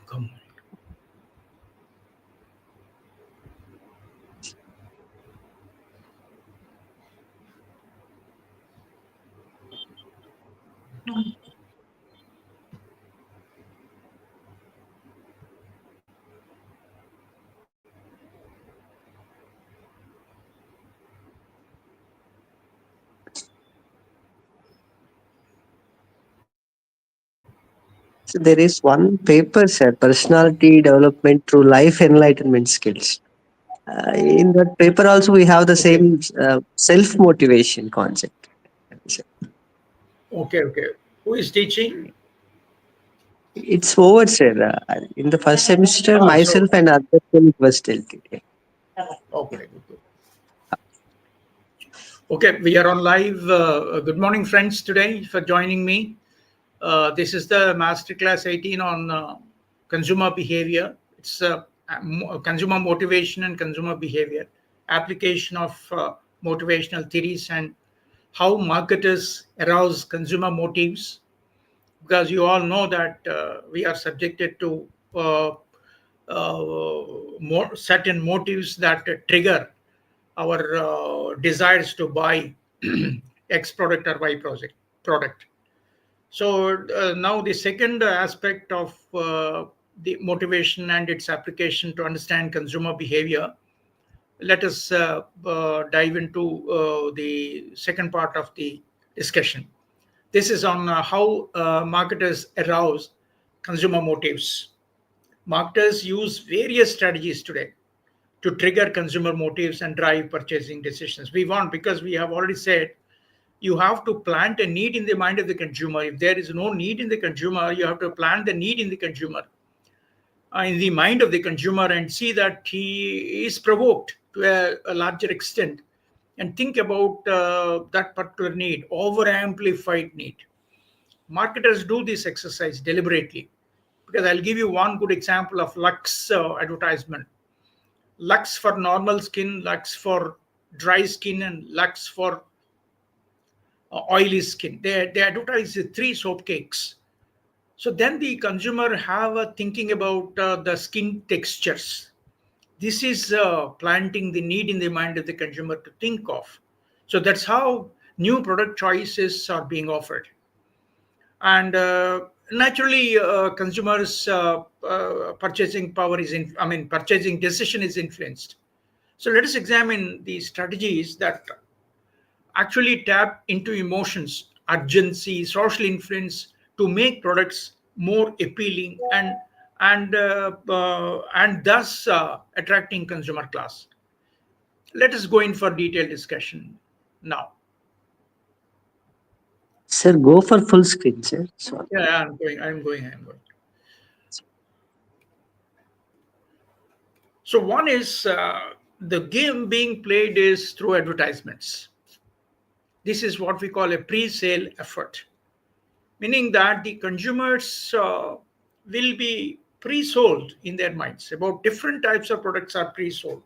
Come on. So there is one paper, sir, personality development through life enlightenment skills. In that paper also we have the Okay. same self-motivation concept. Okay. Who is teaching? It's over, sir. In the first semester, So myself and other colleague was tilted. okay, good. Okay, we are on live. Good morning, friends. Today for joining me. This is the masterclass 18 on consumer behavior. It's consumer motivation and consumer behavior, application of motivational theories and how marketers arouse consumer motives. Because you all know that we are subjected to certain motives that trigger our desires to buy X product or Y product. So now the second aspect of the motivation and its application to understand consumer behavior. Let us dive into the second part of the discussion. This is on how marketers arouse consumer motives. Marketers use various strategies today to trigger consumer motives and drive purchasing decisions. Because we have already said, you have to plant a need in the mind of the consumer. If there is no need in the consumer, you have to plant the need in the consumer, in the mind of the consumer, and see that he is provoked to a larger extent and think about that particular need, over amplified need. Marketers do this exercise deliberately, because I'll give you one good example of Lux advertisement. Lux for normal skin, Lux for dry skin, and Lux for oily skin. They advertise three soap cakes. So then the consumer have a thinking about the skin textures. This is planting the need in the mind of the consumer to think of. So that's how new product choices are being offered. And naturally, consumers' purchasing power purchasing decision is influenced. So let us examine the strategies that actually tap into emotions, urgency, social influence to make products more appealing and thus attracting consumer class. Let us go in for detailed discussion now. Sir, go for full screen, sir. So, Yeah, I'm going. So one is the game being played is through advertisements. This is what we call a pre-sale effort, meaning that the consumers will be pre-sold in their minds about different types of products are pre-sold.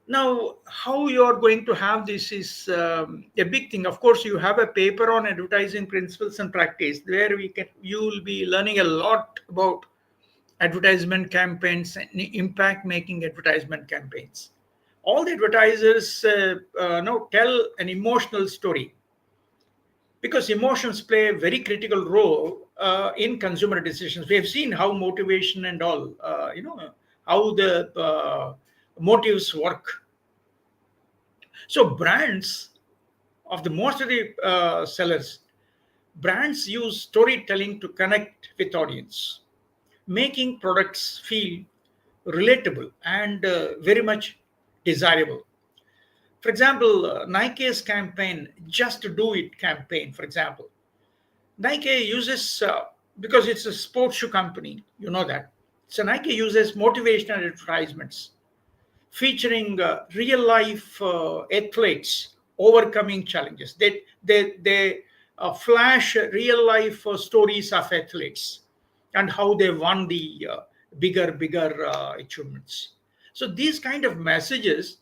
Now, how you are going to have this is a big thing. Of course, you have a paper on advertising principles and practice where you will be learning a lot about advertisement campaigns and impact making advertisement campaigns. All the advertisers now tell an emotional story, because emotions play a very critical role in consumer decisions. We have seen how motivation and all, how the motives work. So brands of the most of the sellers, brands use storytelling to connect with audience, making products feel relatable and very much desirable. For example, Nike's campaign, Just Do It campaign, for example. Nike uses, because it's a sports shoe company, you know that. So Nike uses motivational advertisements featuring real life athletes overcoming challenges. They flash real life stories of athletes and how they won the bigger achievements. So these kind of messages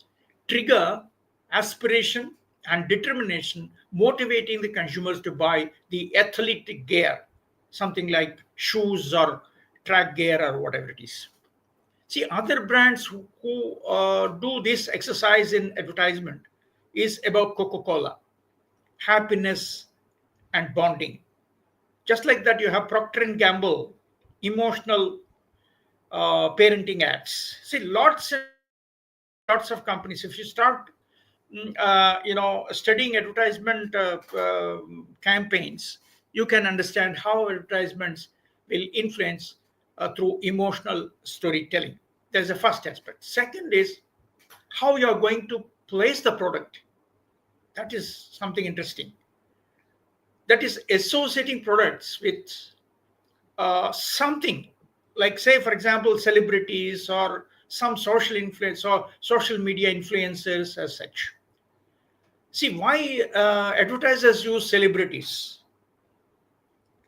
trigger aspiration and determination, motivating the consumers to buy the athletic gear, something like shoes or track gear or whatever it is. See, other brands who do this exercise in advertisement is about Coca-Cola, happiness and bonding. Just like that, you have Procter and Gamble, emotional parenting ads. See, lots and lots of companies. If you start, studying advertisement campaigns, you can understand how advertisements will influence through emotional storytelling. There's the first aspect. Second is how you are going to place the product. That is something interesting. That is associating products with something, like, say, for example, celebrities or some social influence or social media influencers as such. See, why advertisers use celebrities?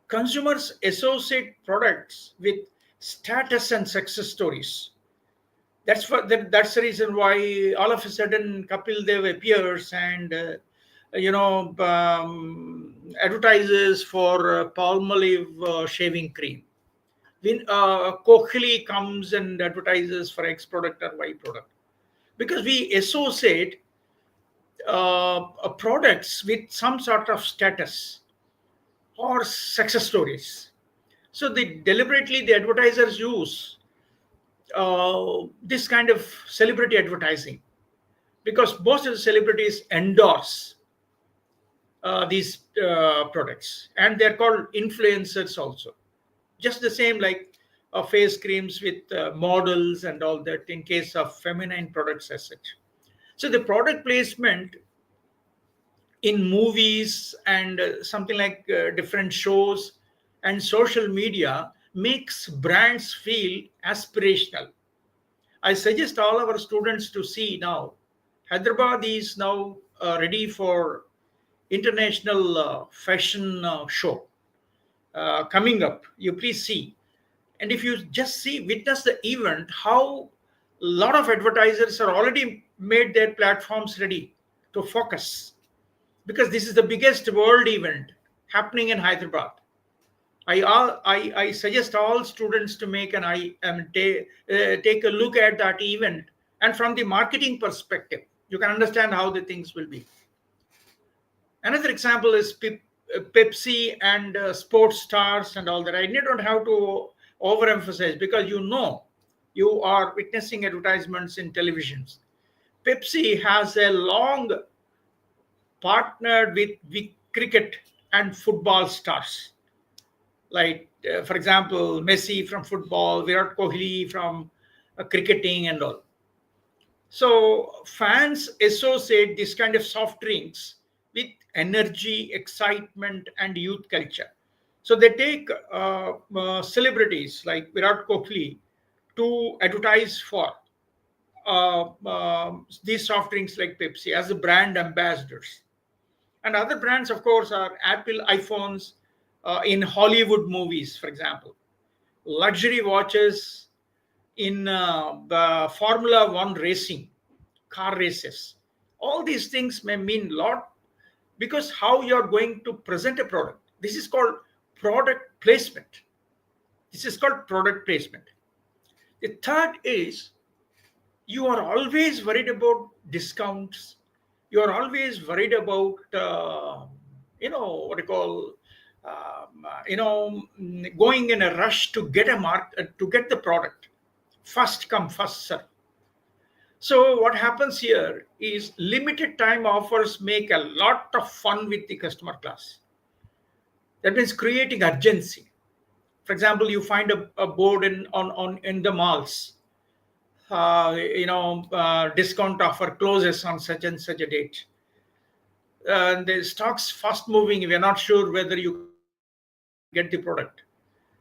Consumers associate products with status and success stories. That's the reason why all of a sudden Kapil Dev appears and advertises for Palmolive shaving cream. When Kohli comes and advertises for X product or Y product, because we associate products with some sort of status or success stories. So the advertisers use this kind of celebrity advertising, because most of the celebrities endorse these products, and they're called influencers also. Just the same like face creams with models and all that in case of feminine products as such. So the product placement in movies and something like different shows and social media makes brands feel aspirational. I suggest all our students to see now. Hyderabad is now ready for international fashion show coming up. You please see, and if you just see, witness the event, how a lot of advertisers are already made their platforms ready to focus, because this is the biggest world event happening in Hyderabad. I suggest all students to make an take a look at that event, and from the marketing perspective, you can understand how the things will be. Another example is Pepsi and sports stars and all that. I don't have to overemphasize, because you are witnessing advertisements in televisions. Pepsi has a long partnered with cricket and football stars, like for example Messi from football, Virat Kohli from cricketing and all. So fans associate this kind of soft drinks with energy, excitement, and youth culture. So they take celebrities like Virat Kohli to advertise for these soft drinks like Pepsi as the brand ambassadors. And other brands, of course, are Apple iPhones in Hollywood movies, for example, luxury watches in the Formula One racing, car races. All these things may mean a lot, because how you're going to present a product. This is called product placement. This is called product placement. The third is, you are always worried about discounts. You are always worried about, what you call, going in a rush to get to get the product. First come, first serve. So what happens here is limited time offers make a lot of fun with the customer class. That means creating urgency. For example, you find a board in the malls. Discount offer closes on such and such a date. The stock's fast moving. We are not sure whether you can get the product.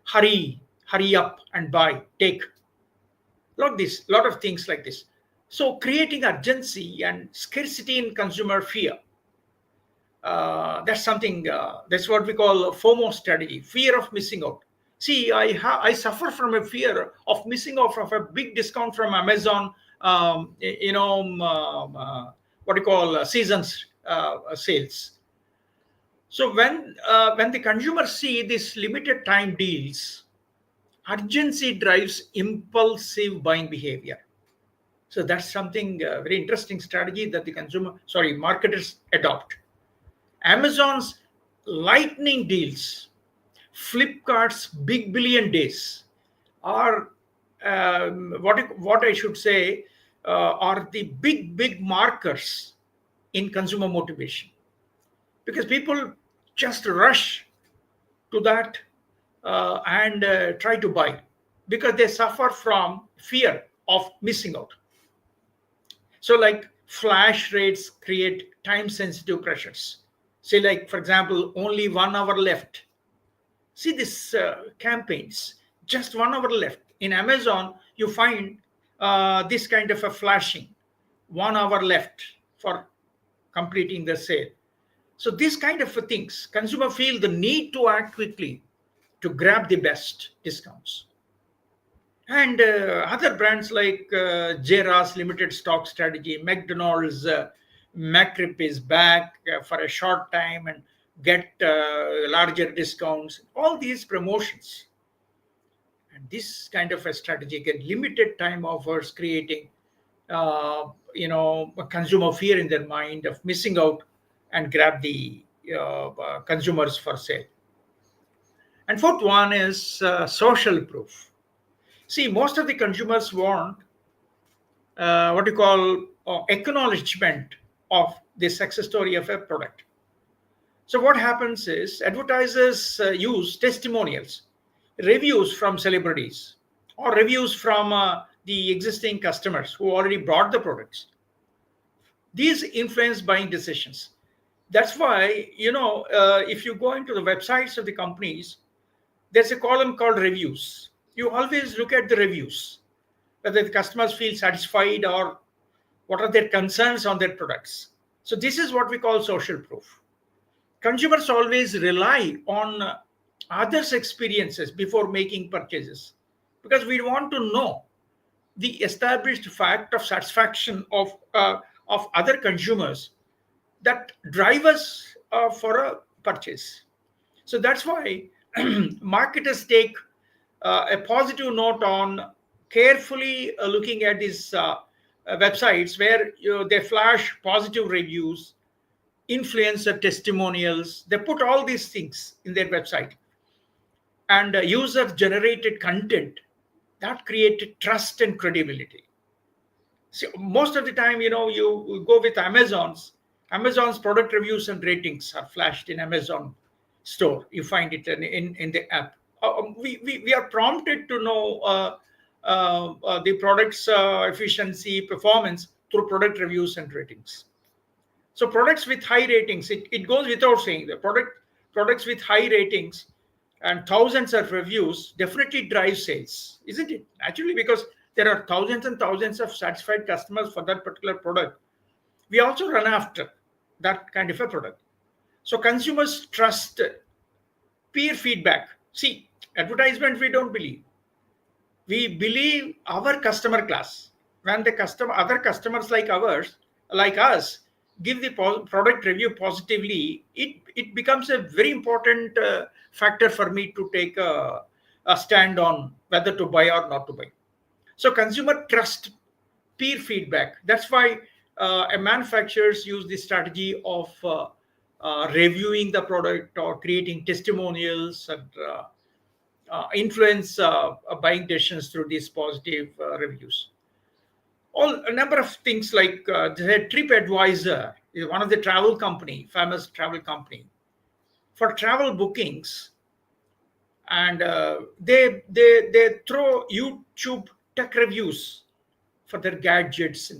Hurry up and buy. Take. Lot of things like this. So creating urgency and scarcity in consumer fear. That's something. That's what we call FOMO strategy, fear of missing out. See, I suffer from a fear of missing out of a big discount from Amazon. What you call seasons sales. So when the consumers see these limited time deals, Urgency drives impulsive buying behavior. So that's something very interesting strategy that the marketers adopt. Amazon's lightning deals, Flipkart's big billion days are what I should say are the big markers in consumer motivation, because people just rush to that and try to buy because they suffer from fear of missing out. So, like flash rates create time sensitive pressures. Say, like, for example, only 1 hour left. See this campaigns, just 1 hour left. In Amazon, you find this kind of a flashing, 1 hour left for completing the sale. So, these kind of things, consumer feel the need to act quickly to grab the best discounts. And other brands like Jera's limited stock strategy, McDonald's McRib is back for a short time and get larger discounts. All these promotions and this kind of a strategy get limited time offers, creating a consumer fear in their mind of missing out and grab the consumers for sale. And fourth one is social proof. See, most of the consumers want what you call acknowledgement of the success story of a product. So what happens is advertisers use testimonials, reviews from celebrities, or reviews from the existing customers who already bought the products. These influence buying decisions. That's why, if you go into the websites of the companies, there's a column called reviews. You always look at the reviews, whether the customers feel satisfied or what are their concerns on their products. So this is what we call social proof. Consumers always rely on others' experiences before making purchases because we want to know the established fact of satisfaction of other consumers that drive us for a purchase. So that's why marketers take a positive note on carefully looking at these websites where they flash positive reviews, influencer testimonials. They put all these things in their website, and user generated content that created trust and credibility. So most of the time, you go with Amazon's product reviews and ratings are flashed in Amazon store. You find it in the app. We are prompted to know the product's efficiency, performance through product reviews and ratings. So products with high ratings, it goes without saying, the products with high ratings and thousands of reviews definitely drive sales, isn't it? Actually, because there are thousands and thousands of satisfied customers for that particular product. We also run after that kind of a product. So consumers trust peer feedback. See, advertisement we don't believe. We believe our customer class. When the other customers like us, give the product review positively, it becomes a very important factor for me to take a stand on whether to buy or not to buy. So consumer trust peer feedback. That's why manufacturers use the strategy of reviewing the product or creating testimonials and influence buying decisions through these positive reviews. All a number of things like the TripAdvisor is one of the famous travel company for travel bookings, and they throw YouTube tech reviews for their gadgets.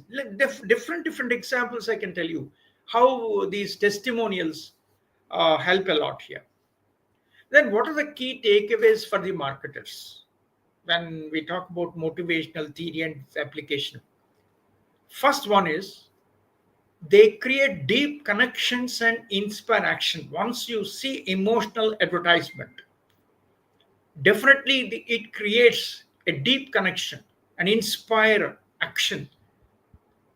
Different examples I can tell you how these testimonials help a lot here. Then what are the key takeaways for the marketers when we talk about motivational theory and its application? First one is they create deep connections and inspire action. Once you see emotional advertisement, definitely it creates a deep connection and inspire action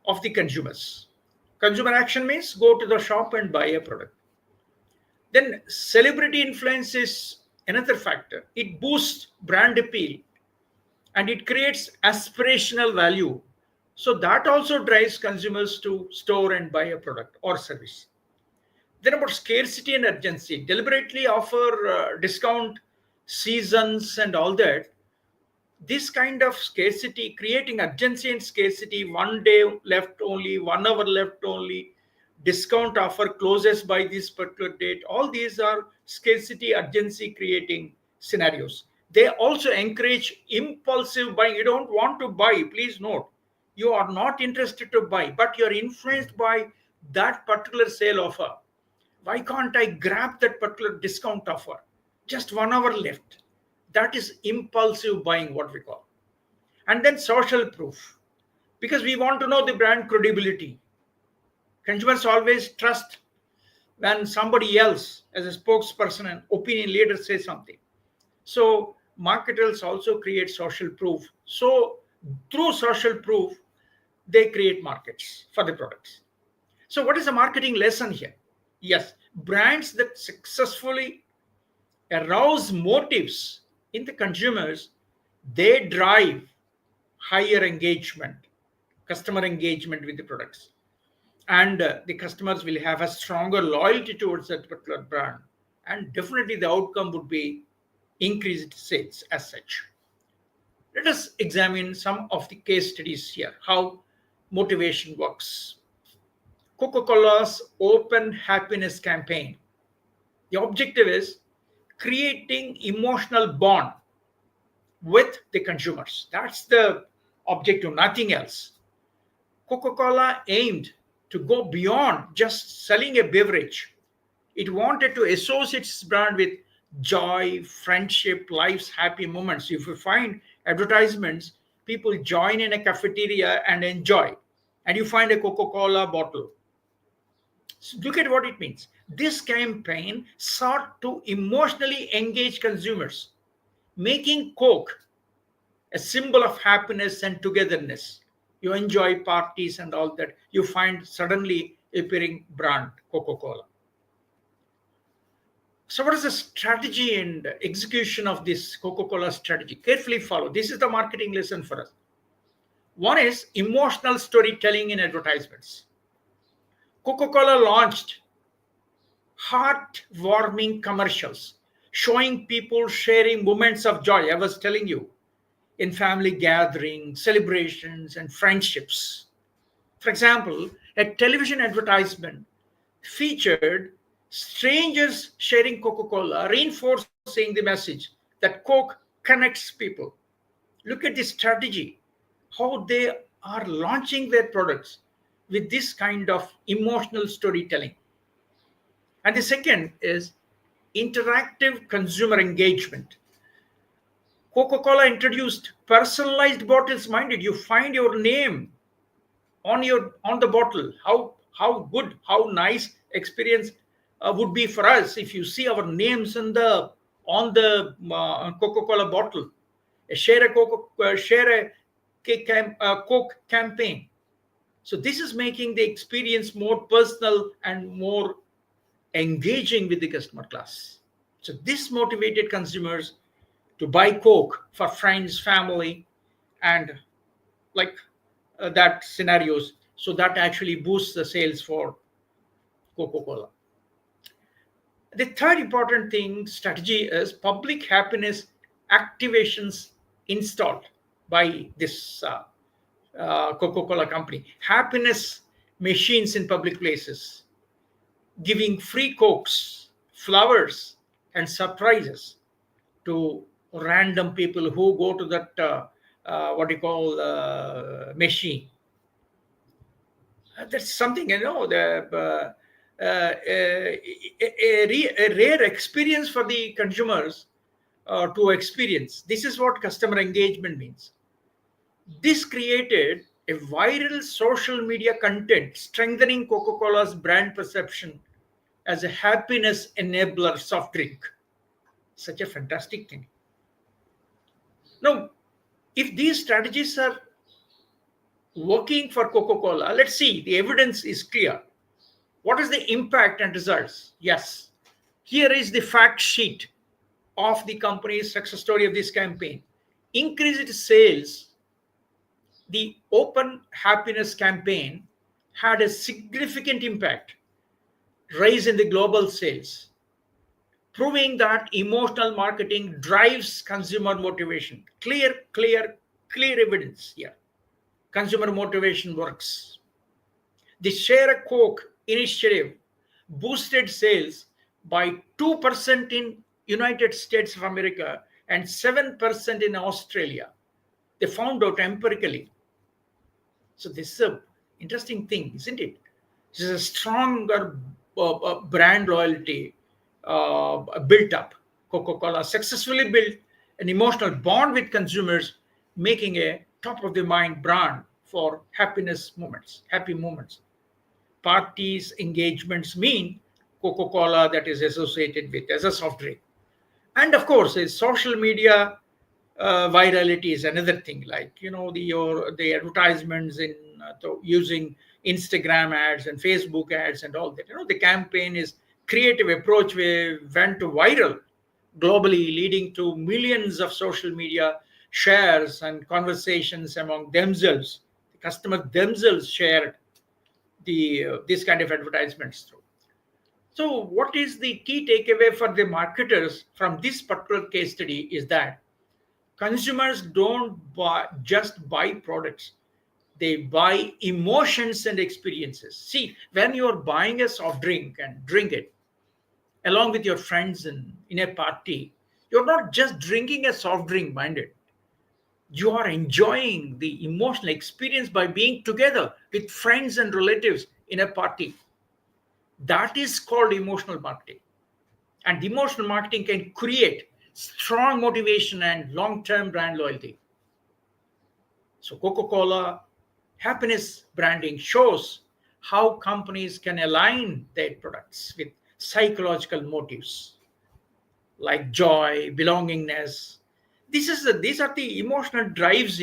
of the consumers. Consumer action means go to the shop and buy a product. Then celebrity influence is another factor. It boosts brand appeal and it creates aspirational value. So that also drives consumers to store and buy a product or service. Then about scarcity and urgency, deliberately offer discount seasons and all that. This kind of scarcity, creating urgency and scarcity, 1 day left only, 1 hour left only, discount offer closes by this particular date, all these are scarcity urgency creating scenarios. They also encourage impulsive buying. You don't want to buy, please note, you are not interested to buy, but you're influenced by that particular sale offer. Why can't I grab that particular discount offer? Just 1 hour left. That is impulsive buying, what we call. And then social proof, because we want to know the brand credibility. Consumers always trust when somebody else, as a spokesperson and opinion leader, says something. So marketers also create social proof. So through social proof, they create markets for the products. So what is the marketing lesson here? Yes, brands that successfully arouse motives in the consumers, they drive higher engagement, customer engagement with the products. And the customers will have a stronger loyalty towards that particular brand. And definitely the outcome would be increased sales as such. Let us examine some of the case studies here, how motivation works. Coca-Cola's Open Happiness campaign. The objective is creating emotional bond with the consumers. That's the objective, nothing else. Coca-Cola aimed to go beyond just selling a beverage. It wanted to associate its brand with joy, friendship, life's happy moments. If you find advertisements, people join in a cafeteria and enjoy, and you find a Coca-Cola bottle. So look at what it means. This campaign sought to emotionally engage consumers, making Coke a symbol of happiness and togetherness. You enjoy parties and all that. You find suddenly appearing brand Coca-Cola. So, what is the strategy and execution of this Coca-Cola strategy? Carefully follow. This is the marketing lesson for us. One is emotional storytelling in advertisements. Coca-Cola launched heartwarming commercials showing people sharing moments of joy. I was telling you, in family gatherings, celebrations, and friendships. For example, a television advertisement featured strangers sharing Coca-Cola, reinforcing the message that Coke connects people. Look at the strategy, how they are launching their products with this kind of emotional storytelling. And the second is interactive consumer engagement. Coca-Cola introduced personalized bottles. Minded, you find your name on the bottle. How good, how nice experience would be for us if you see our names on the Coca-Cola bottle. Share a Coke campaign. So this is making the experience more personal and more engaging with the customer class. So this motivated consumers to buy Coke for friends, family, and like that scenarios. So that actually boosts the sales for Coca-Cola. The third important thing strategy is public happiness activations installed by this Coca-Cola company. Happiness machines in public places, giving free Cokes, flowers, and surprises to random people who go to that what you call machine. That's something, a rare experience for the consumers to experience. This is what customer engagement means. This created a viral social media content strengthening Coca-Cola's brand perception as a happiness enabler soft drink. Such a fantastic thing. Now, if these strategies are working for Coca-Cola, let's see, the evidence is clear. What is the impact and results? Yes, here is the fact sheet. of the company's success story of this campaign. Increased sales. The Open Happiness campaign had a significant impact, rise in the global sales, proving that emotional marketing drives consumer motivation. Clear evidence here. Consumer motivation works. The Share a Coke initiative boosted sales by 2% in United States of America and 7% in Australia. They found out empirically. So this is a interesting thing, isn't it? This is a stronger brand loyalty built up. Coca-Cola successfully built an emotional bond with consumers, making a top of the mind brand for happy moments. Parties, engagements mean Coca-Cola that is associated with as a soft drink. And of course, social media virality is another thing. Like the advertisements in using Instagram ads and Facebook ads and all that. The campaign is creative approach went viral globally, leading to millions of social media shares and conversations among themselves. The customers themselves shared the this kind of advertisements through. So, what is the key takeaway for the marketers from this particular case study is that consumers don't just buy products, they buy emotions and experiences. See, when you're buying a soft drink and drink it along with your friends in a party, you're not just drinking a soft drink, mind it. You are enjoying the emotional experience by being together with friends and relatives in a party. That is called emotional marketing. And emotional marketing can create strong motivation and long term brand loyalty. So, Coca Cola happiness branding shows how companies can align their products with psychological motives like joy, belongingness. These are the emotional drives.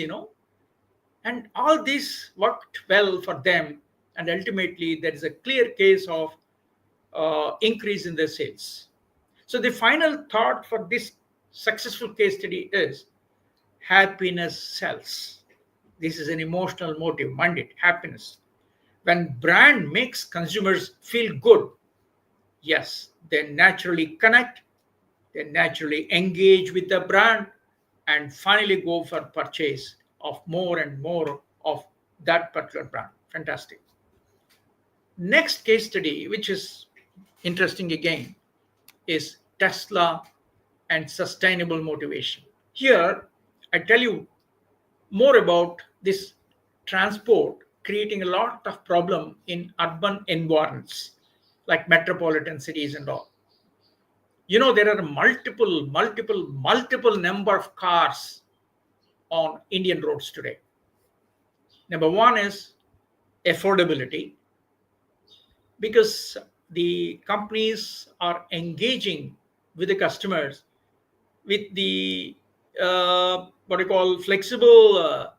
And all this worked well for them. And ultimately, there is a clear case of increase in their sales. So the final thought for this successful case study is happiness sells. This is an emotional motive, mandate, happiness. When brand makes consumers feel good, yes, they naturally connect, they naturally engage with the brand, and finally go for purchase of more and more of that particular brand. Fantastic. Next case study, which is interesting again, is Tesla and sustainable motivation. Here, I tell you more about this transport creating a lot of problem in urban environments like metropolitan cities and all. There are multiple number of cars on Indian roads today. Number one is affordability, because the companies are engaging with the customers with the what you call flexible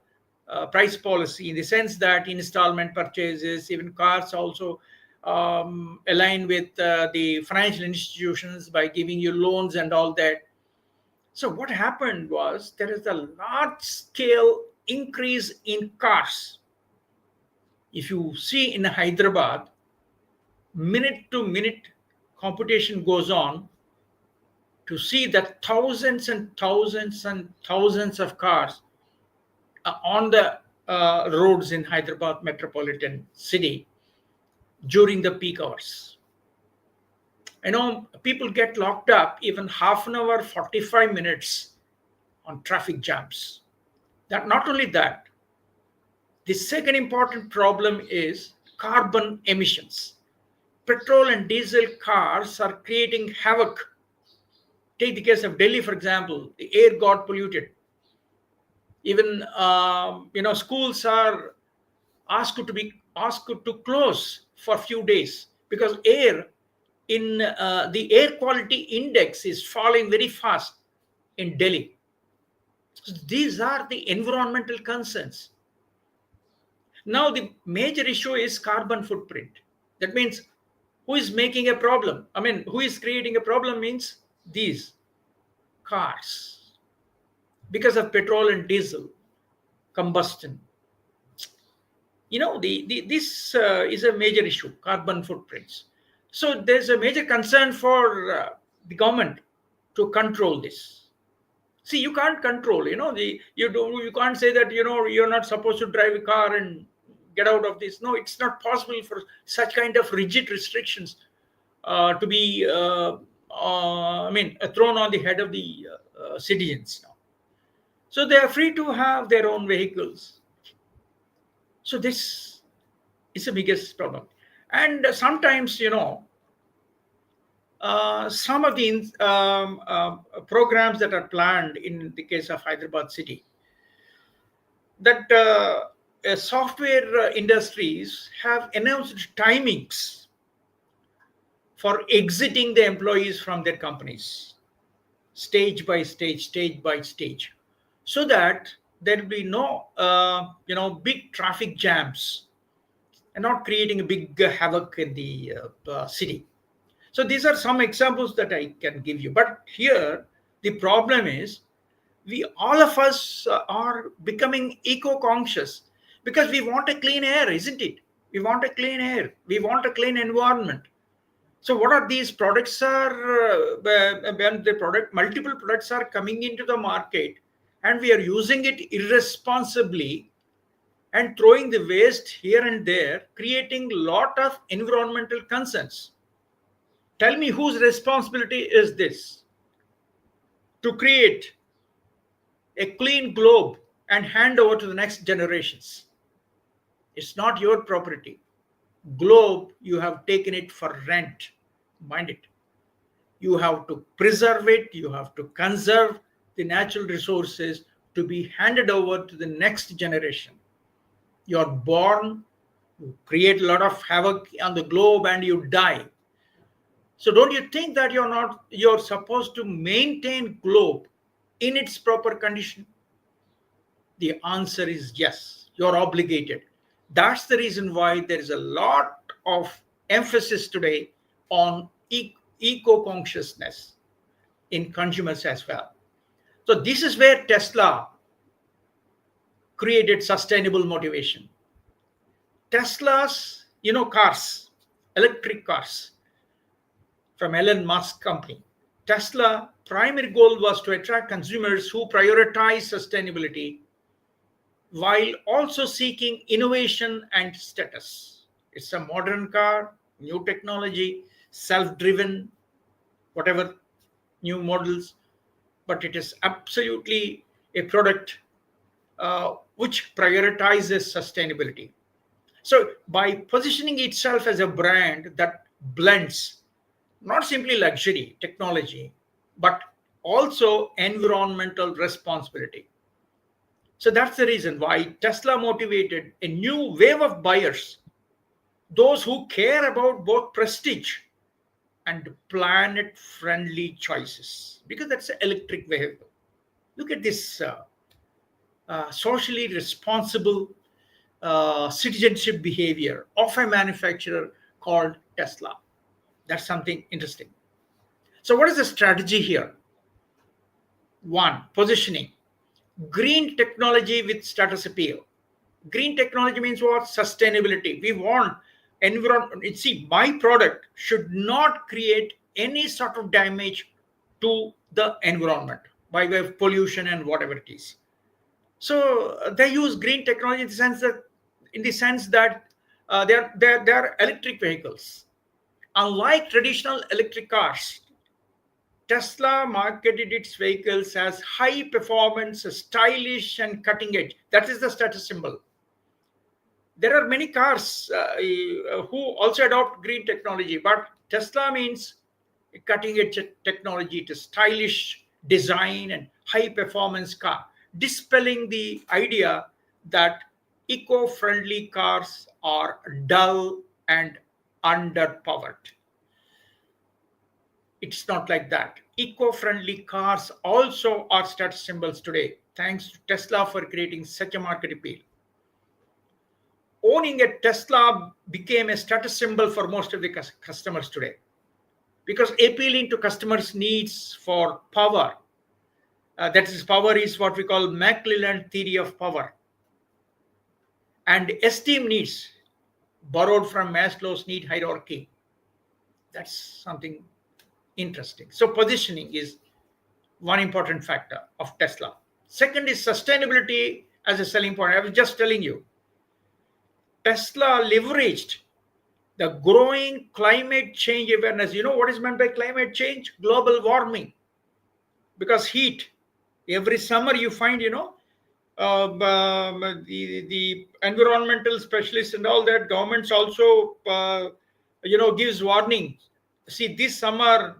price policy, in the sense that installment purchases, even cars also align with the financial institutions by giving you loans and all that. So what happened was there is a large scale increase in cars. If you see in Hyderabad, minute to minute competition goes on to see that thousands and thousands and thousands of cars on the roads in Hyderabad metropolitan city during the peak hours. People get locked up even half an hour, 45 minutes on traffic jams. That not only that, the second important problem is carbon emissions. Petrol and diesel cars are creating havoc. Take the case of Delhi, for example. The air got polluted. Even schools are asked to close for a few days because the air quality index is falling very fast in Delhi. So these are the environmental concerns. Now the major issue is carbon footprint. That means who is making a problem? I mean, who is creating a problem means these. cars because of petrol and diesel combustion. This is a major issue, carbon footprints. So there's a major concern for the government to control this. See, you can't control, you can't say that, you're not supposed to drive a car and get out of this. No, it's not possible for such kind of rigid restrictions to be thrown on the head of the citizens now. So they are free to have their own vehicles. So this is the biggest problem. And sometimes, some of the programs that are planned in the case of Hyderabad city, that software industries have announced timings for exiting the employees from their companies, stage by stage, so that there will be no big traffic jams and not creating a big havoc in the city. So these are some examples that I can give you. But here the problem is, we all of us are becoming eco-conscious because we want a clean air, isn't it? We want a clean air. We want a clean environment. So what are these products are when the multiple products are coming into the market and we are using it irresponsibly and throwing the waste here and there, creating lot of environmental concerns. Tell me, whose responsibility is this to create a clean globe and hand over to the next generations? It's not your property. Globe, you have taken it for rent. Mind it. You have to preserve it. You have to conserve the natural resources to be handed over to the next generation. You're born, you create a lot of havoc on the globe, and you die. So don't you think that you're supposed to maintain globe in its proper condition? The answer is yes, you're obligated. That's the reason why there is a lot of emphasis today on eco-consciousness in consumers as well. So this is where Tesla created sustainable motivation. Tesla's, cars, electric cars from Elon Musk company. Tesla primary goal was to attract consumers who prioritize sustainability while also seeking innovation and status. It's a modern car, new technology, self-driven, whatever, new models, but it is absolutely a product which prioritizes sustainability. So by positioning itself as a brand that blends not simply luxury, technology, but also environmental responsibility. So that's the reason why Tesla motivated a new wave of buyers, those who care about both prestige and planet-friendly choices, because that's an electric vehicle. Look at this socially responsible citizenship behavior of a manufacturer called Tesla. That's something interesting. So what is the strategy here? One, positioning. Green technology with status appeal. Green technology means what? Sustainability. We want environment. See, my product should not create any sort of damage to the environment by way of pollution and whatever it is. So they use green technology in the sense that they're electric vehicles. Unlike traditional electric cars, Tesla marketed its vehicles as high performance, stylish, and cutting edge. That is the status symbol. There are many cars who also adopt green technology, but Tesla means cutting edge technology. It is stylish design and high performance car, dispelling the idea that eco-friendly cars are dull and underpowered. It's not like that. Eco-friendly cars also are status symbols today, thanks to Tesla for creating such a market appeal. Owning a Tesla became a status symbol for most of the customers today, because appealing to customers' needs for power, That is, power is what we call McClelland theory of power. And esteem needs, borrowed from Maslow's need hierarchy. That's something interesting. So positioning is one important factor of Tesla. Second is sustainability as a selling point. I was just telling you, Tesla leveraged the growing climate change awareness. You know what is meant by climate change? Global warming. Because heat, every summer you find, the environmental specialists and all that, governments also, gives warning. See, this summer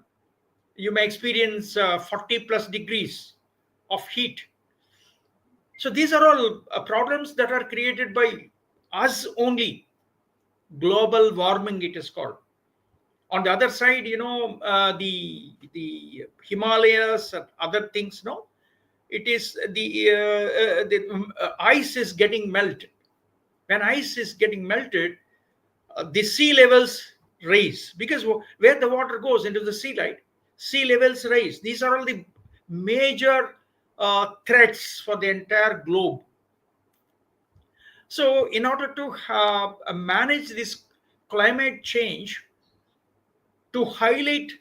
you may experience 40 plus degrees of heat. So these are all problems that are created by us only. Global warming, it is called. On the other side, the Himalayas and other things, no, it is the ice is getting melted. When ice is getting melted, the sea levels rise, because where the water goes into the sea, right, sea levels rise. These are all the major threats for the entire globe. So in order to manage this climate change, to highlight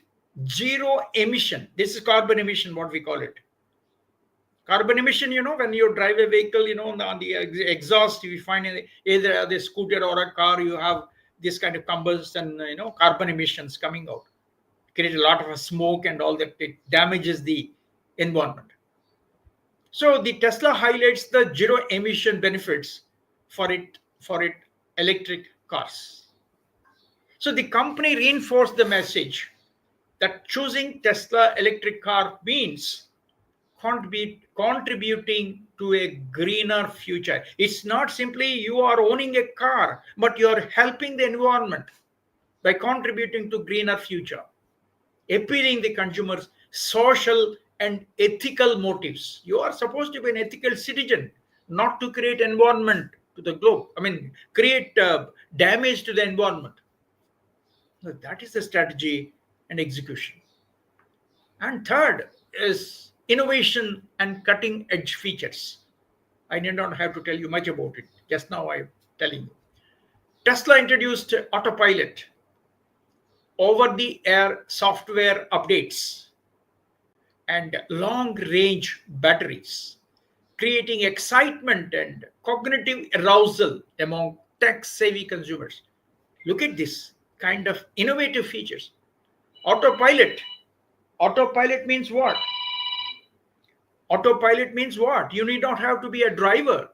zero emission, this is carbon emission, what we call it. Carbon emission, when you drive a vehicle, on the exhaust, you find either the scooter or a car, you have this kind of combustion, carbon emissions coming out, create a lot of smoke and all that. It damages the environment. So the Tesla highlights the zero emission benefits for it electric cars. So the company reinforced the message that choosing Tesla electric car means contributing to a greener future. It's not simply you are owning a car, but you are helping the environment by contributing to greener future, appealing the consumers' social and ethical motives. You are supposed to be an ethical citizen, not to create environment to the globe. I mean, create damage to the environment. So that is the strategy and execution. And third is innovation and cutting edge features. I did not have to tell you much about it. Just now I'm telling you. Tesla introduced autopilot, over the air software updates, and long range batteries, creating excitement and cognitive arousal among tech savvy consumers. Look at this kind of innovative features. Autopilot. Autopilot means what? Autopilot means what? You need not have to be a driver.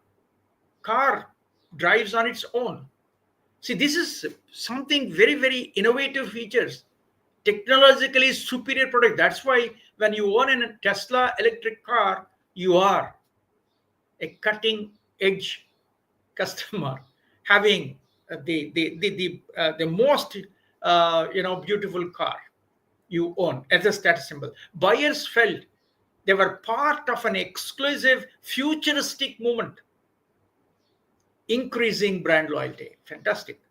Car drives on its own. See, this is something very, very innovative features, technologically superior product. That's why when you own a Tesla electric car, you are a cutting edge customer, having the most beautiful car you own as a status symbol. Buyers felt they were part of an exclusive futuristic movement, increasing brand loyalty. Fantastic.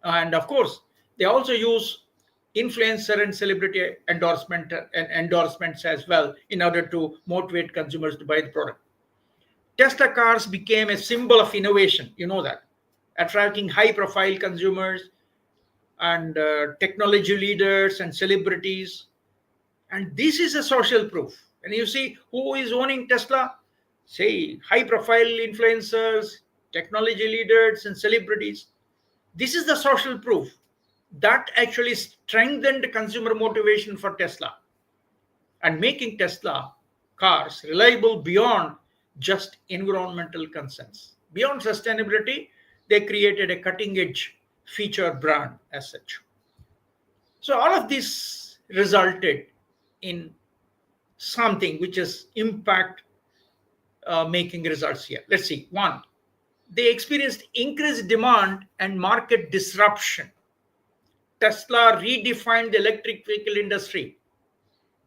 And of course, they also use influencer and celebrity endorsements as well in order to motivate consumers to buy the product. Tesla cars became a symbol of innovation, you know that, attracting high profile consumers and technology leaders and celebrities. And this is a social proof. And you see who is owning Tesla? Say, high profile influencers, technology leaders, and celebrities. This is the social proof that actually strengthened consumer motivation for Tesla and making Tesla cars reliable beyond just environmental concerns. Beyond sustainability, they created a cutting edge feature brand as such. So, all of this resulted in something which is impact making results here. Let's see. One, they experienced increased demand and market disruption. Tesla redefined the electric vehicle industry,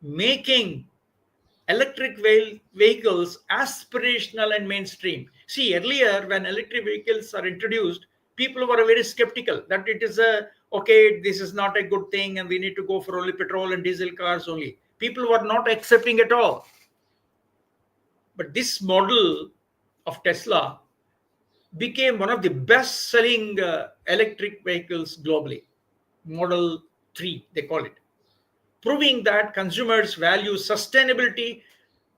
making electric vehicles aspirational and mainstream. See, earlier when electric vehicles are introduced, people were very skeptical that it is okay, this is not a good thing and we need to go for only petrol and diesel cars only. People were not accepting at all. But this model of Tesla became one of the best selling electric vehicles globally. Model 3, they call it, proving that consumers value sustainability,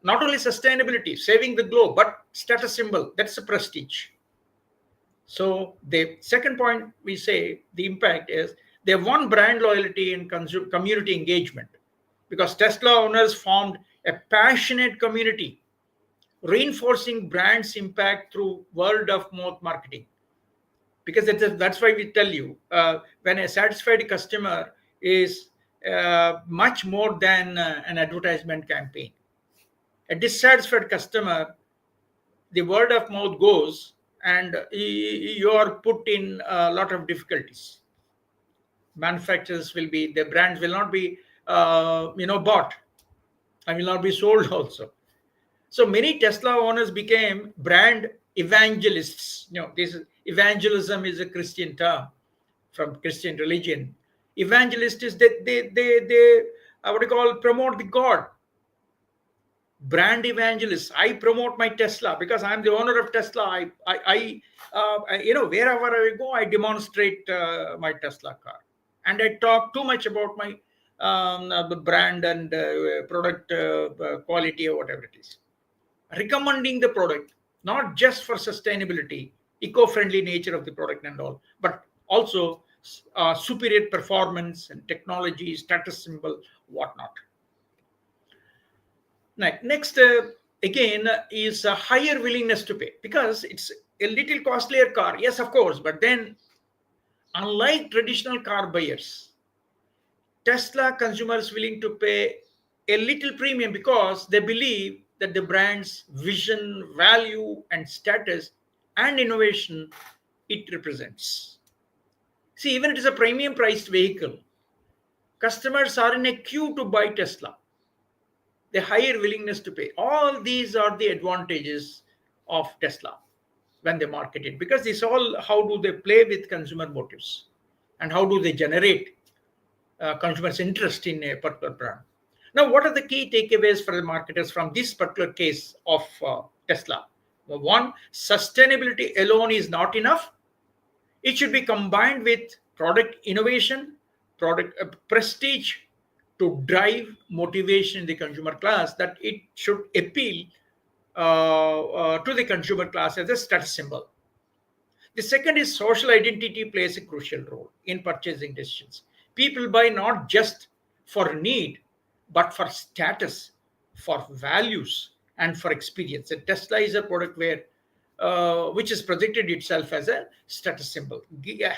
not only sustainability, saving the globe, but status symbol. That's a prestige. So the second point we say the impact is they won brand loyalty and community engagement because Tesla owners formed a passionate community, reinforcing brand's impact through word of mouth marketing. Because that's why we tell you when a satisfied customer is much more than an advertisement campaign. A dissatisfied customer, the word of mouth goes, and you are put in a lot of difficulties. Manufacturers will be, the brands will not be bought and will not be sold also. So many Tesla owners became brand evangelists. This evangelism is a Christian term from Christian religion. Evangelist is that they what do you call, promote the God. Brand evangelist. I promote my Tesla because I'm the owner of Tesla. Wherever I go, I demonstrate my Tesla car, and I talk too much about my the brand and product quality or whatever it is, recommending the product not just for sustainability, eco-friendly nature of the product and all, but also superior performance and technology, status symbol, whatnot. Next, again, is a higher willingness to pay because it's a little costlier car. Yes, of course, but then unlike traditional car buyers, Tesla consumers willing to pay a little premium because they believe that the brand's vision, value, and status and innovation it represents. See, even it is a premium priced vehicle, customers are in a queue to buy Tesla. The higher willingness to pay. All these are the advantages of Tesla when they market it, because this all, how do they play with consumer motives and how do they generate consumers' interest in a particular brand. Now, what are the key takeaways for the marketers from this particular case of Tesla? One, sustainability alone is not enough. It should be combined with product innovation, product prestige to drive motivation in the consumer class, that it should appeal to the consumer class as a status symbol. The second is social identity plays a crucial role in purchasing decisions. People buy not just for need, but for status, for values, and for experience. And Tesla is a product where which has projected itself as a status symbol.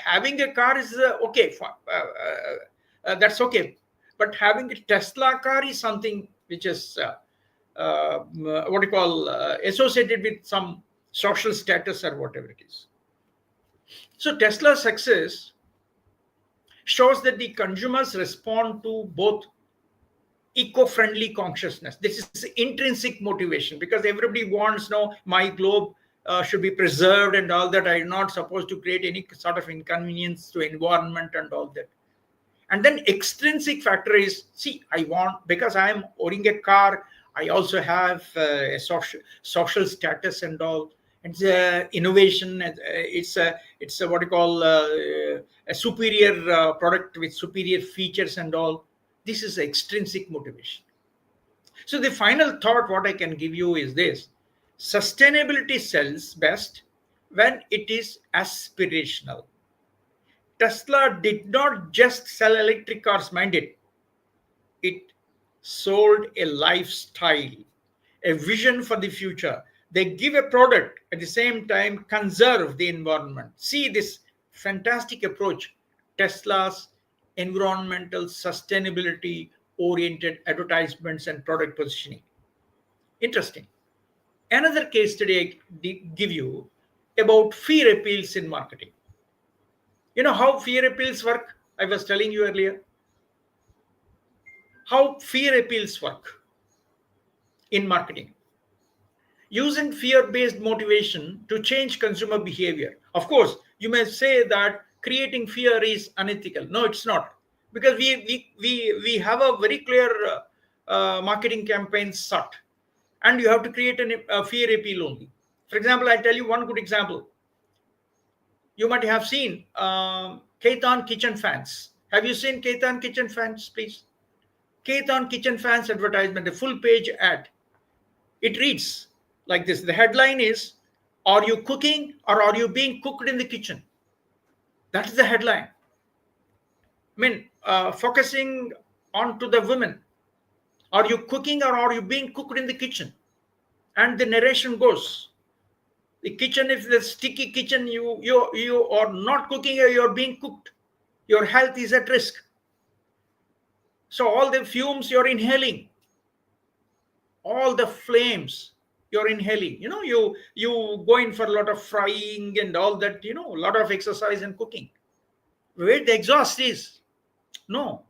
Having a car is okay, that's okay, but having a Tesla car is something which is what you call associated with some social status or whatever it is. So Tesla's success shows that the consumers respond to both eco-friendly consciousness. This is intrinsic motivation because everybody wants, no, my globe should be preserved and all that. I'm not supposed to create any sort of inconvenience to environment and all that. And then extrinsic factor is, see, I want, because I'm owning a car, I also have a social status and all. It's innovation. It's what you call a superior product with superior features and all. This is extrinsic motivation. So the final thought what I can give you is this: sustainability sells best when it is aspirational. Tesla did not just sell electric cars, mind it. It sold a lifestyle, a vision for the future. They give a product, at the same time conserve the environment. See this fantastic approach, Tesla's environmental sustainability oriented advertisements and product positioning. Interesting. Another case study I give you about fear appeals in marketing. You know how fear appeals work? I was telling you earlier. How fear appeals work in marketing. Using fear-based motivation to change consumer behavior. Of course, you may say that creating fear is unethical. No, it's not. Because we have a very clear marketing campaign set. and you have to create a fear appeal only. For example, I tell you one good example. You might have seen Ketan kitchen fans. Have you seen Ketan kitchen fans, please? Ketan kitchen fans advertisement, a full page ad. It reads like this. The headline is, "Are you cooking or are you being cooked in the kitchen?" That is the headline. I mean, focusing on to the women. Are you cooking or are you being cooked in the kitchen? And the narration goes, the kitchen, if the sticky kitchen, you are not cooking or you're being cooked. Your health is at risk. So all the fumes you're inhaling, all the flames you're inhaling, you go in for a lot of frying and all that, a lot of exercise and cooking. Where the exhaust is. No.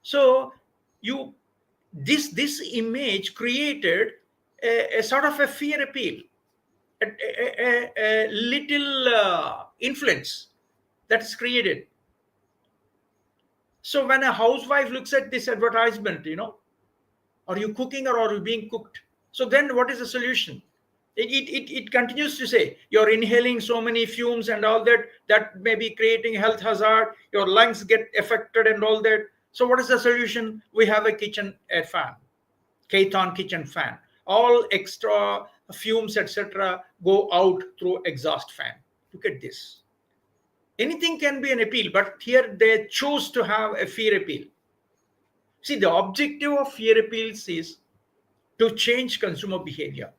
So you this image created a sort of a fear appeal, a little influence that's created. So when a housewife looks at this advertisement, are you cooking or are you being cooked? So then what is the solution? It continues to say you're inhaling so many fumes and all that, that may be creating health hazard, your lungs get affected and all that. So what is the solution? We have a fan, Ketan kitchen fan. All extra fumes, etc., go out through exhaust fan. Look at this. Anything can be an appeal, but here they choose to have a fear appeal. See, the objective of fear appeals is to change consumer behavior.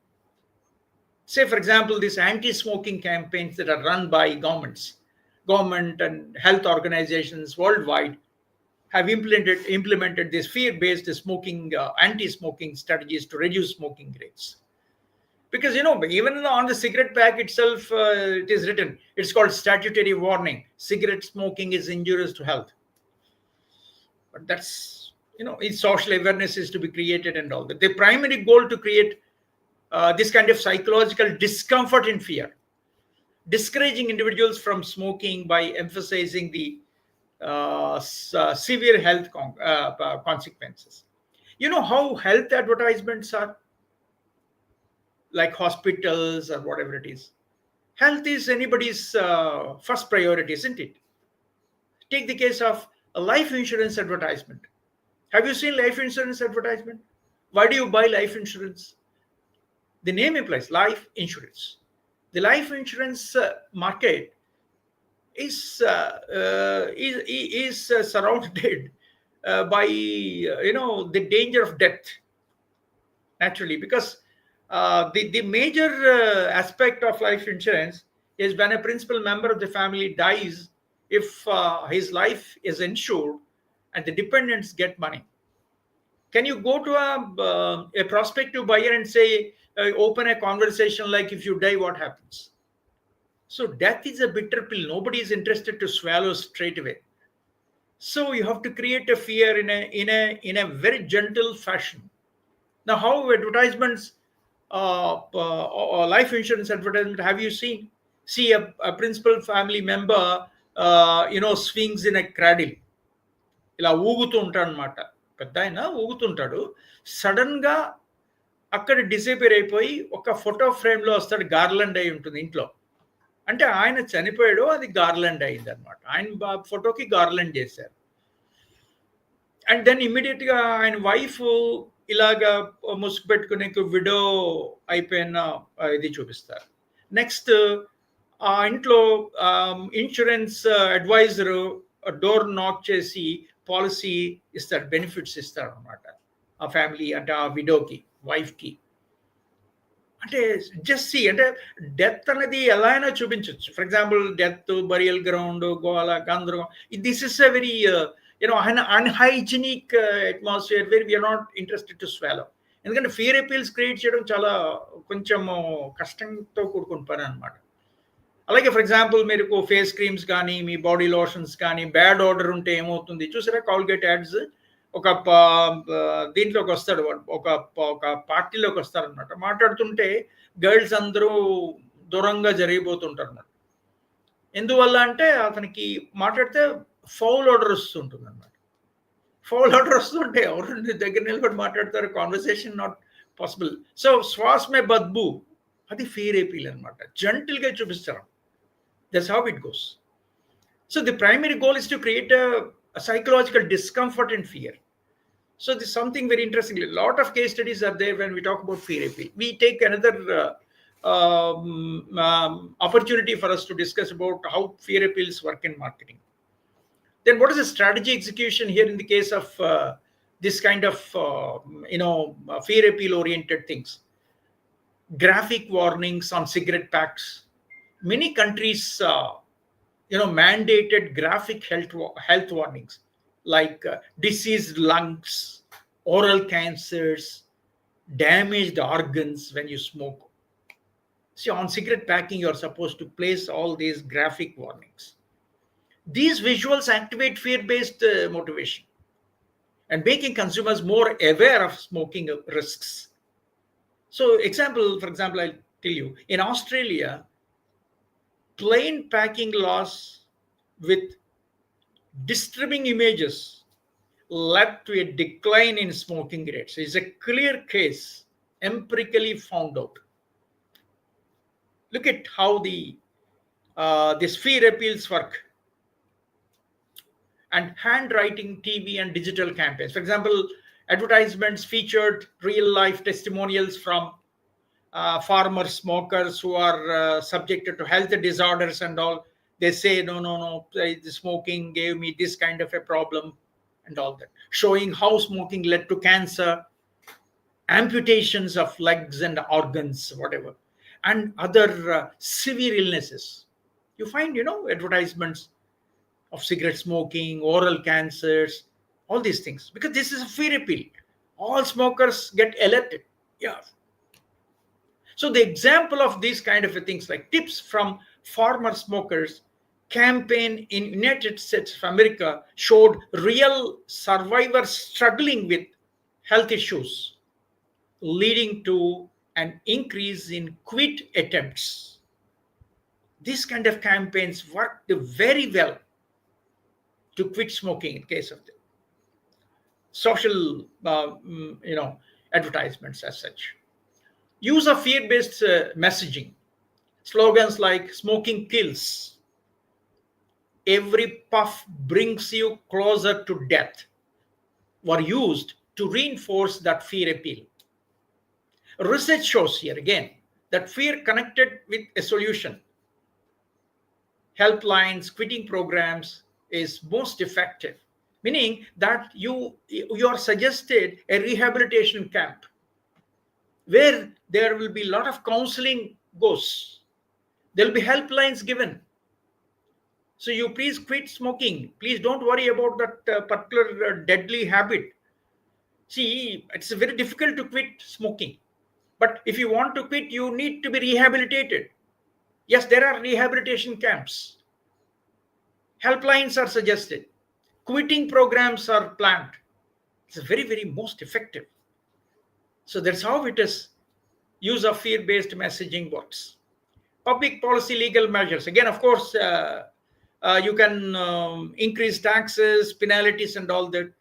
Say, for example, these anti-smoking campaigns that are run by government and health organizations worldwide have implemented these fear-based smoking, anti-smoking strategies to reduce smoking rates. Because even on the cigarette pack itself, it is written, it's called statutory warning: cigarette smoking is injurious to health. But that's, its social awareness is to be created and all that. The primary goal to create this kind of psychological discomfort and fear, discouraging individuals from smoking by emphasizing the severe health consequences. You know how health advertisements are, like hospitals or whatever it is. Health is anybody's first priority, isn't it? Take the case of a life insurance advertisement. Have you seen life insurance advertisement? Why do you buy life insurance? The name implies life insurance. The life insurance market is surrounded by the danger of death, naturally, because the major aspect of life insurance is when a principal member of the family dies, if his life is insured and the dependents get money. Can you go to a prospective buyer and say, open a conversation like, if you die, what happens? So death is a bitter pill. Nobody is interested to swallow straight away. So you have to create a fear in a very gentle fashion. Now, how advertisements, or life insurance advertisement, have you seen? See a principal family member, swings in a cradle. ఇలా ఊగుతూ ఉంటాడు అనమాట. పెద్ద ఆయన ఊగుతుంటాడు. Sudden గా అక్కడ డిసేపియర్ అయిపోయి ఒక ఫోటో ఫ్రేమ్ లో వస్తాడు. గార్లండ్ అయి ఉంటుంది ఇంట్లో. అంటే ఆయన చనిపోయాడు, అది గార్లండ్ అయింది అనమాట. ఆయన ఫోటోకి గార్లండ్ చేశారు. అండ్ దెన్ ఇమ్మీడియట్ గా ఆయన వైఫ్ ఇలాగా ముసుగు పెట్టుకుని విడో అయిపోయిన ఇది చూపిస్తారు. నెక్స్ట్ ఆ ఇంట్లో ఇన్సూరెన్స్ అడ్వైజరు డోర్ నాక్ చేసి పాలసీ ఇస్తాడు, బెనిఫిట్స్ ఇస్తాడు అనమాట ఆ ఫ్యామిలీ, అంటే ఆ విడోకి, వైఫ్కి. అంటే జస్ట్ సి, అంటే డెత్ అనేది ఎలా అయినా చూపించవచ్చు. For example death, burial ground, గోల, గందరగోళం. This is a very unhygienic atmosphere where we are not interested to swallow. ఎందుకంటే ఫియర్ అపీల్స్ క్రియేట్ చేయడం చాలా కొంచెం కష్టంతో కూడుకున్న పని అనమాట. అలాగే ఫర్ ఎగ్జాంపుల్ మీరు ఫేస్ క్రీమ్స్ కానీ, మీ బాడీ లోషన్స్ కానీ బ్యాడ్ ఆర్డర్ ఉంటే ఏమవుతుంది చూసారా? Colgate ads. ఒక దీంట్లోకి వస్తాడు, ఒక పార్టీలోకి వస్తారనమాట. మాట్లాడుతుంటే గర్ల్స్ అందరూ దూరంగా జరిగిపోతుంటారు అనమాట. ఎందువల్ల అంటే అతనికి మాట్లాడితే ఫౌల్ ఆర్డర్ వస్తుంటుంది అనమాట. ఫౌల్ ఆర్డర్ వస్తుంటే ఎవరు దగ్గర నిలబడి మాట్లాడతారు? Conversation not possible. So శ్వాస మే బద్బు అది ఫియర్ appeal అనమాట. జెంటిల్గా చూపిస్తారు. That's how it goes. So the primary goal is to create a psychological discomfort and fear. So this is something very interesting. A lot of case studies are there when we talk about fear appeal. We take another opportunity for us to discuss about how fear appeals work in marketing. Then what is the strategy execution here in the case of this kind of fear appeal oriented things? Graphic warnings on cigarette packs. Many countries mandated graphic health warnings like diseased lungs, oral cancers, damaged organs when you smoke. See, on cigarette packing you're supposed to place all these graphic warnings. These visuals activate fear-based motivation and making consumers more aware of smoking risks. So for example, I'll tell you, in Australia, plain packing laws with disturbing images led to a decline in smoking rates. It's a clear case, empirically found out. Look at how these fear appeals work. And handwriting TV and digital campaigns. For example, advertisements featured real life testimonials from former smokers who are subjected to health disorders and all. They say, no, the smoking gave me this kind of a problem and all that. Showing how smoking led to cancer, amputations of legs and organs, whatever, and other severe illnesses. You find, advertisements of cigarette smoking, oral cancers, all these things, because this is a fear appeal. All smokers get alerted. Yeah. So the example of these kind of things like tips from former smokers campaign in United States of America showed real survivors struggling with health issues, leading to an increase in quit attempts. These kind of campaigns worked very well to quit smoking in case of the social advertisements as such. Use of fear-based messaging. Slogans like smoking kills, every puff brings you closer to death were used to reinforce that fear appeal. Research shows here again that fear connected with a solution, helplines, quitting programs, is most effective, meaning that you are suggested a rehabilitation camp where there will be a lot of counseling goes. There will be helplines given. So you please quit smoking. Please don't worry about that particular deadly habit. See, it's very difficult to quit smoking. But if you want to quit, you need to be rehabilitated. Yes, there are rehabilitation camps. Helplines are suggested. Quitting programs are planned. It's very, very most effective. So that's how it is. Use of fear-based messaging works. Public policy legal measures. Again, of course, you can increase taxes, penalties and all that.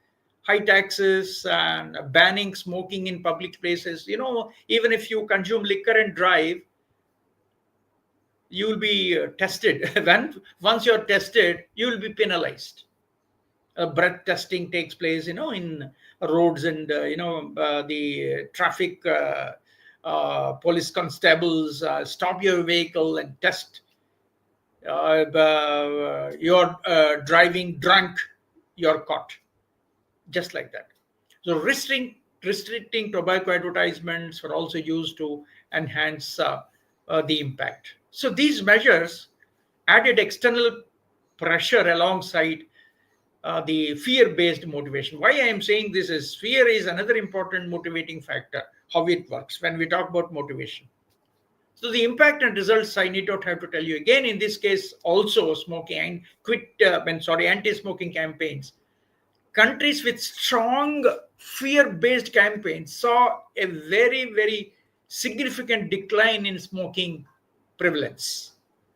High taxes and banning smoking in public places. Even if you consume liquor and drive, you will be tested. Once you're tested, you will be penalized. Breath testing takes place, in roads, and the traffic police constables stop your vehicle and test. You're driving drunk, you're caught. Just like that. So restricting tobacco advertisements were also used to enhance the impact. So these measures added external pressure alongside the fear-based motivation. Why I am saying this is fear is another important motivating factor, how it works when we talk about motivation. So the impact and results I need not have to tell you again. In this case, also smoking and anti-smoking campaigns. Countries with strong fear-based campaigns saw a very, very significant decline in smoking prevalence.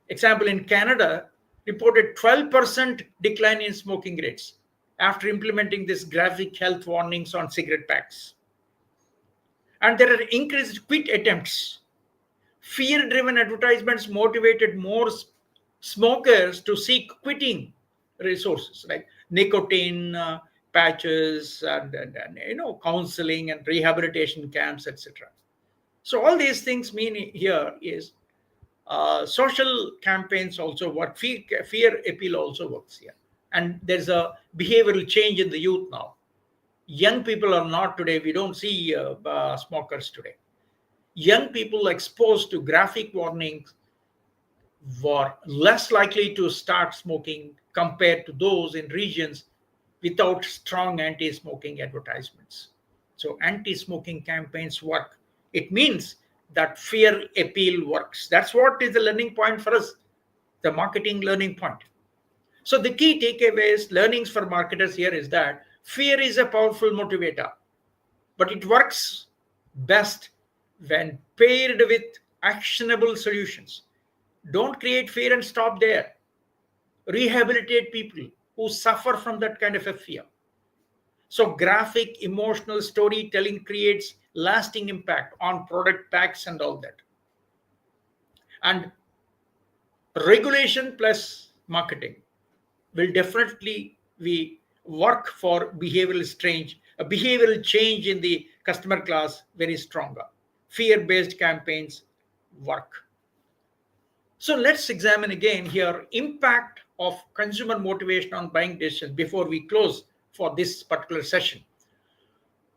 Example, in Canada, reported 12% decline in smoking rates after implementing this graphic health warnings on cigarette packs. And there are increased quit attempts. Fear-driven advertisements motivated more smokers to seek quitting resources like nicotine patches and counseling and rehabilitation camps, etc. So all these things mean here is social campaigns also work. Fear appeal also works here, and there's a behavioral change in the youth now. Young people are not today. We don't see smokers today. Young people exposed to graphic warnings were less likely to start smoking compared to those in regions without strong anti smoking advertisements. So, anti smoking campaigns work. It means that fear appeal works. That's what is the learning point for us, the marketing learning point. So, the key takeaways, learnings for marketers here is that fear is a powerful motivator, but it works best when paired with actionable solutions. Don't create fear and stop there. Rehabilitate people who suffer from that kind of a fear. So, graphic, emotional storytelling creates lasting impact on product packs and all that. And regulation plus marketing will definitely we work for behavioral change in the customer class very stronger. Fear-based campaigns work. So let's examine again here impact of consumer motivation on buying decisions before we close for this particular session.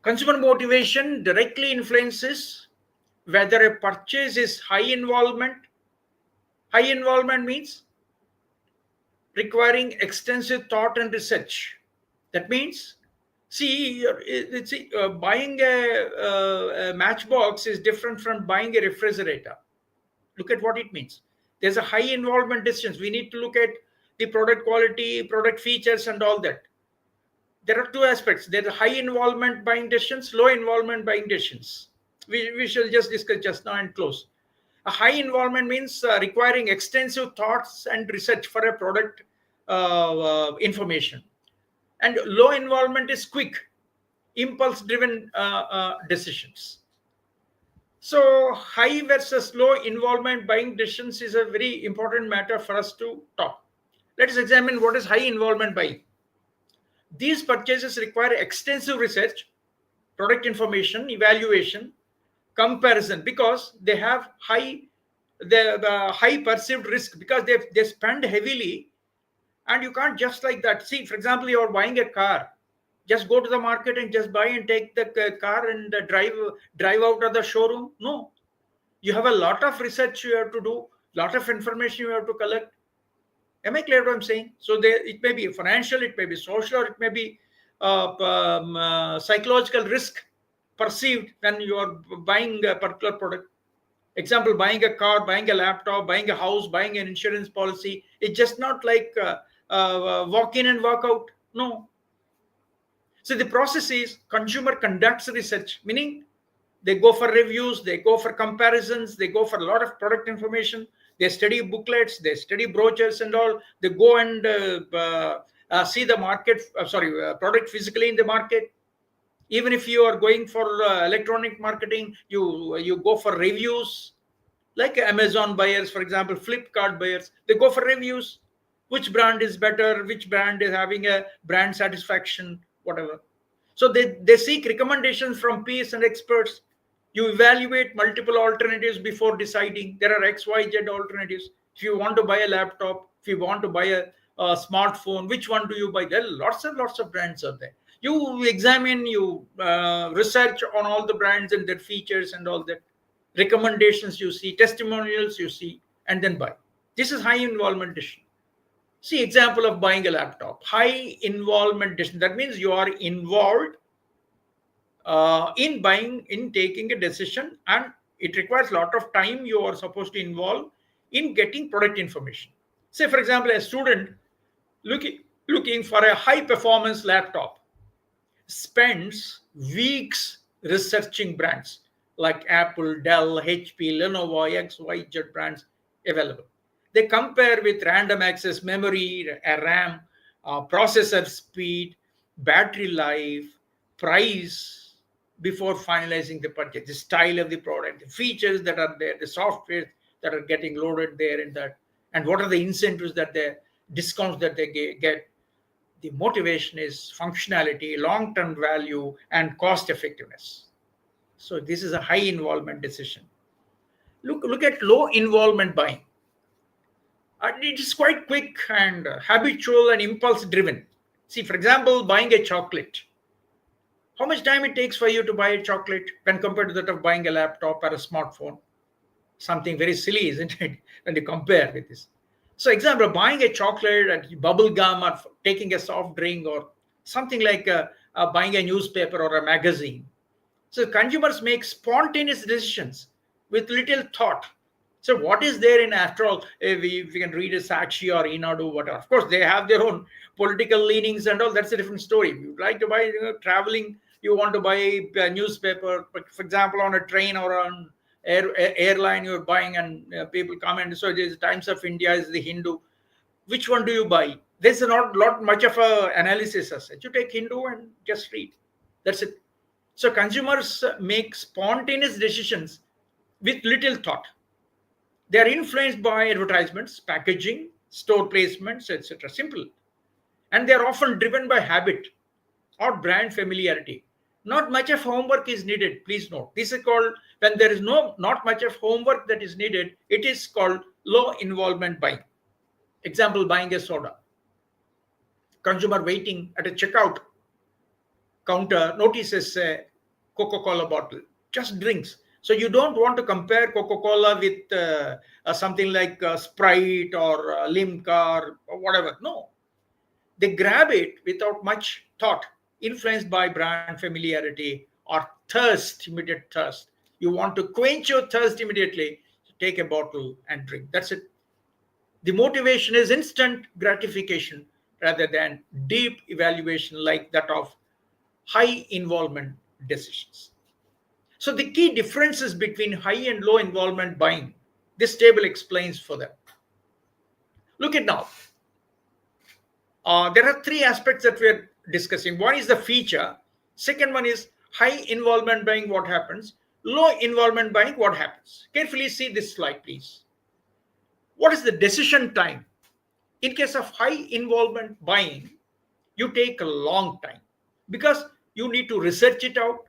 Consumer motivation directly influences whether a purchase is high involvement. High involvement means requiring extensive thought and research. That means, buying a matchbox is different from buying a refrigerator. Look at what it means. There's a high involvement decisions. We need to look at the product quality, product features, and all that. There are two aspects. There's a high involvement buying decisions, low involvement buying decisions. We shall just discuss just now and close. A high involvement means requiring extensive thoughts and research for a product information. And low involvement is quick, impulse driven decisions. So, high versus low involvement buying decisions is a very important matter for us to talk. Let us examine what is high involvement buying. These purchases require extensive research, product information, evaluation, comparison because they have the high perceived risk because they spend heavily, and you can't just like that. See, for example, you're buying a car, just go to the market and just buy and take the car and drive out of the showroom. No, you have a lot of research you have to do, lot of information you have to collect. Am I clear what I'm saying? So it may be financial, it may be social, or it may be psychological risk perceived when you are buying a particular product. Example, buying a car, buying a laptop, buying a house, buying an insurance policy. It's just not like walk in and walk out. No. So the process is consumer conducts research, meaning they go for reviews, they go for comparisons, they go for a lot of product information, they study booklets, they study brochures and all. They go and see the product physically in the market. Even if you are going for electronic marketing, you go for reviews. Like Amazon buyers, for example, Flipkart buyers, they go for reviews. Which brand is better? Which brand is having a brand satisfaction? Whatever. So they seek recommendations from peers and experts. You evaluate multiple alternatives before deciding. There are XYZ alternatives. If you want to buy a laptop, if you want to buy a smartphone, which one do you buy? There are lots and lots of brands out there. You examine, you research on all the brands and their features and all that. Recommendations you see, testimonials you see, and then buy. This is high involvement decision. See, example of buying a laptop. High involvement decision. That means you are involved in buying, in taking a decision, and it requires a lot of time you are supposed to involve in getting product information. Say, for example, a student looking for a high performance laptop spends weeks researching brands like Apple, Dell, HP, Lenovo, XYZ brands available. They compare with random access memory, RAM, processor speed, battery life, price, before finalizing the purchase. The style of the product, the features that are there, the software that are getting loaded there in that, and what are the incentives that they discounts that they get. The motivation is functionality, long-term value, and cost effectiveness. So this is a high involvement decision. Look at low involvement buying. It is quite quick and habitual and impulse driven. See, for example, buying a chocolate. How much time it takes for you to buy a chocolate when compared to that of buying a laptop or a smartphone? Something very silly, isn't it? When you compare with this. So, example, buying a chocolate and bubble gum or taking a soft drink or something like buying a newspaper or a magazine. So consumers make spontaneous decisions with little thought. So what is there in, after all, if we can read a Sakshi or Inadu, whatever. Of course, they have their own political leanings and all. That's a different story. If you like to buy, traveling, you want to buy a newspaper, but for example, on a train or on airline, you're buying, and people come and so there's Times of India is the Hindu. Which one do you buy? There's not lot much of a analysis as such. You take Hindu and just read. That's it. So consumers make spontaneous decisions with little thought. They are influenced by advertisements, packaging, store placements, etc. Simple. And they are often driven by habit or brand familiarity. Not much of homework is needed. Please note. This is called, when there is not much of homework that is needed, it is called low involvement buying. Example, buying a soda. Consumer waiting at a checkout counter notices a Coca-Cola bottle, just drinks. So you don't want to compare Coca-Cola with something like Sprite or Limca or whatever. No, they grab it without much thought, influenced by brand familiarity or thirst, immediate thirst. You want to quench your thirst immediately, take a bottle and drink. That's it. The motivation is instant gratification rather than deep evaluation like that of high involvement decisions. So the key differences between high and low involvement buying, this table explains for them. Look at now. There are three aspects that we're discussing. One is the feature. Second one is high involvement buying, what happens. Low involvement buying, what happens. Carefully see this slide, please. What is the decision time? In case of high involvement buying, you take a long time because you need to research it out,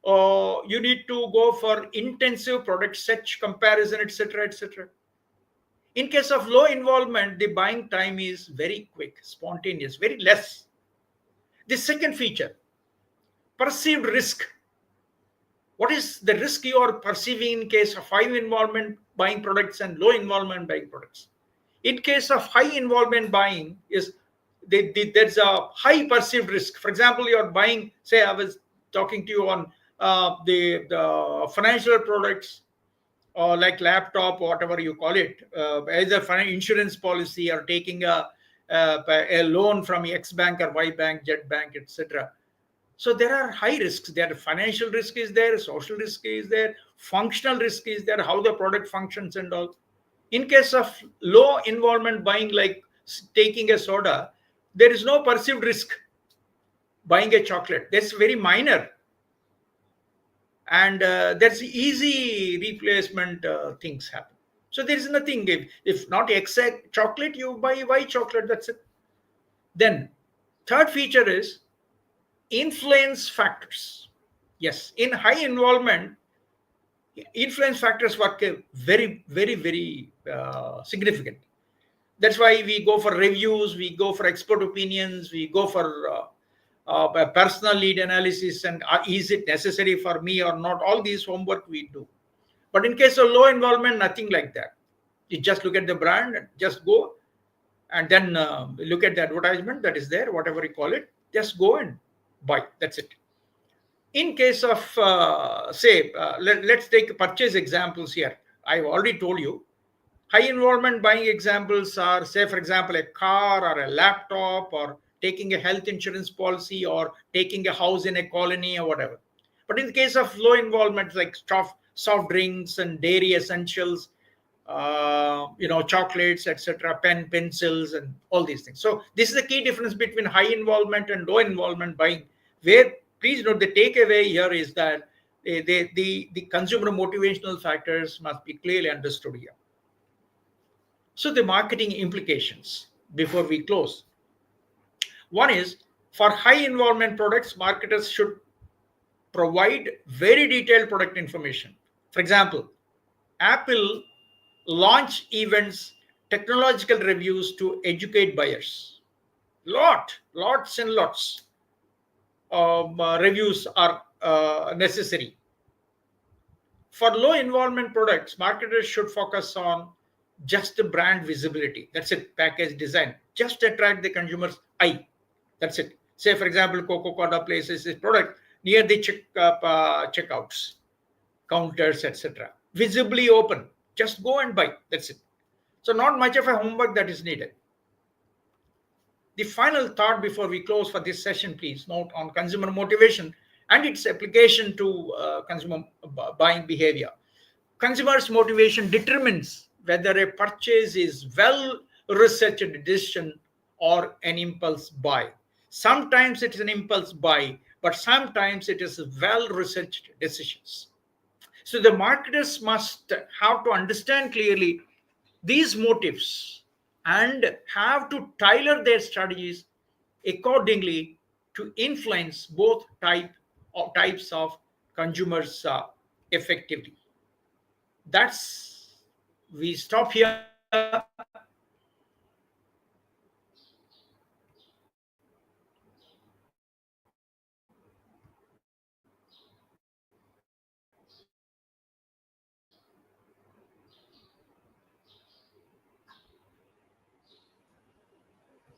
or you need to go for intensive product search, comparison, etc., etc. In case of low involvement, the buying time is very quick, spontaneous, very less. The second feature, perceived risk. What is the risk you are perceiving in case of high involvement buying products and low involvement buying products? In case of high involvement buying, is there's a high perceived risk. For example, you're buying, say I was talking to you on the financial products, or like laptop, whatever you call it, either insurance policy or taking a loan from X bank or Y bank, Jet bank, etc. So there are high risks. There financial risk is there, social risk is there, functional risk is there, how the product functions and all. In case of low involvement buying, like taking a soda, there is no perceived risk. Buying a chocolate, that's very minor, and there's easy replacement things happen. So there is nothing. If not exact chocolate, you buy white chocolate. That's it. Then third feature is influence factors. Yes, in high involvement, influence factors work very significant. That's why we go for reviews, we go for expert opinions, we go for personal lead analysis, and is it necessary for me or not? All these homework we do. But in case of low involvement, nothing like that. You just look at the brand and just go, and then look at the advertisement that is there, whatever you call it, just go and buy. That's it. In case of, say, let's take purchase examples here. I've already told you. High involvement buying examples are, say, for example, a car or a laptop, or taking a health insurance policy, or taking a house in a colony or whatever. But in the case of low involvement, like soft drinks and dairy essentials, chocolates, etc., pencils, and all these things. So this is the key difference between high involvement and low involvement buying, where please note the takeaway here is that the consumer motivational factors must be clearly understood here. So the marketing implications before we close. One is, for high involvement products, marketers should provide very detailed product information. For example, Apple launch events, technological reviews to educate buyers. Lots and lots of reviews are necessary. For low involvement products, marketers should focus on just the brand visibility. That's it. Package design. Just attract the consumer's eye. That's it. Say, for example, Coca-Cola places its product near the checkouts, counters, etc. Visibly open. Just go and buy. That's it. So, not much of a homework that is needed. The final thought before we close for this session, please note on consumer motivation and its application to consumer buying behavior. Consumers' motivation determines whether a purchase is well researched decision or an impulse buy. Sometimes it is an impulse buy, but sometimes it is well researched decisions. So the marketers must have to understand clearly these motives and have to tailor their strategies accordingly to influence both types of consumers effectively. That's We stop here.